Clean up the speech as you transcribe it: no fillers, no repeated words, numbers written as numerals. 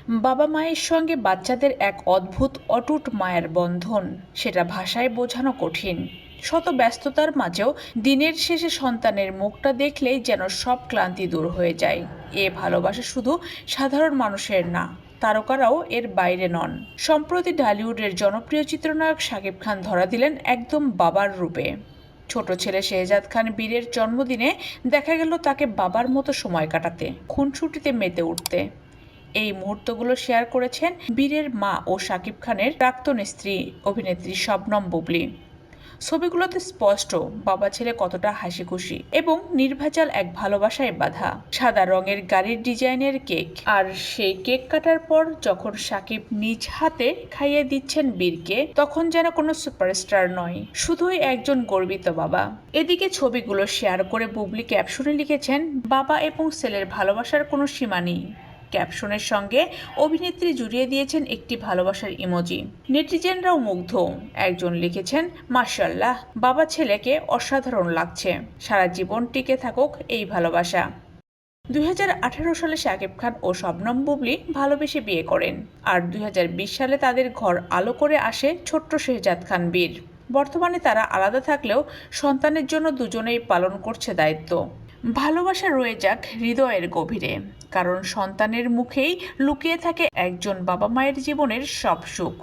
বাবা মায়ের সঙ্গে বাচ্চাদের এক অদ্ভুত অটুট মায়ের বন্ধন, সেটা ভাষায় বোঝানো কঠিন। শত ব্যস্ততার মাঝেও দিনের শেষে সন্তানের মুখটা দেখলেই যেন সব ক্লান্তি দূর হয়ে যায়। এ ভালোবাসা শুধু সাধারণ মানুষের না, তারকারাও এর বাইরে নন। সম্প্রতি ঢালিউডের জনপ্রিয় চিত্রনায়ক শাকিব খান ধরা দিলেন একদম বাবার রূপে। ছোট ছেলে শেহজাদ খান বীরের জন্মদিনে দেখা গেল তাকে বাবার মতো সময় কাটাতে, খুনসুটিতে মেতে উঠতে। এই মুহূর্তগুলো শেয়ার করেছেন বীরের মা ও শাকিব খানের প্রাক্তন স্ত্রী অভিনেত্রী শবনম বুবলী। ছবিগুলোতে স্পষ্ট বাবা ছেলে কতটা হাসি খুশি এবং নির্ভেজাল এক ভালোবাসায় বাঁধা। সাদা রঙের গাড়ির ডিজাইনের কেক, আর সেই কেক কাটার পর যখন শাকিব নিজ হাতে খাইয়ে দিচ্ছেন বীরকে, তখন যেন কোনো সুপারস্টার নয়, শুধুই একজন গর্বিত বাবা। এদিকে ছবিগুলো শেয়ার করে বুবলি ক্যাপশনে লিখেছেন, বাবা এবং ছেলের ভালোবাসার কোনো সীমা নেই। ক্যাপশনের সঙ্গে অভিনেত্রী জুড়িয়ে দিয়েছেন একটি ভালোবাসার ইমোজি। নেটিজেনরাও মুগ্ধ। একজন লিখেছেন, মাশাআল্লাহ, বাবা ছেলেকে অসাধারণ লাগছে, সারা জীবন টিকে থাকুক এই ভালোবাসা। 2018 সালে শাকিব খান ও শবনম বুবলী ভালোবেসে বিয়ে করেন, আর 2020 সালে তাদের ঘর আলো করে আসে ছোট্ট শেহজাদ খান বীর। বর্তমানে তারা আলাদা থাকলেও সন্তানের জন্য দুজনেই পালন করছে দায়িত্ব। ভালোবাসা রয়ে যাক হৃদয়ের গভীরে, কারণ সন্তানের মুখেই লুকিয়ে থাকে একজন বাবা মায়ের জীবনের সব সুখ।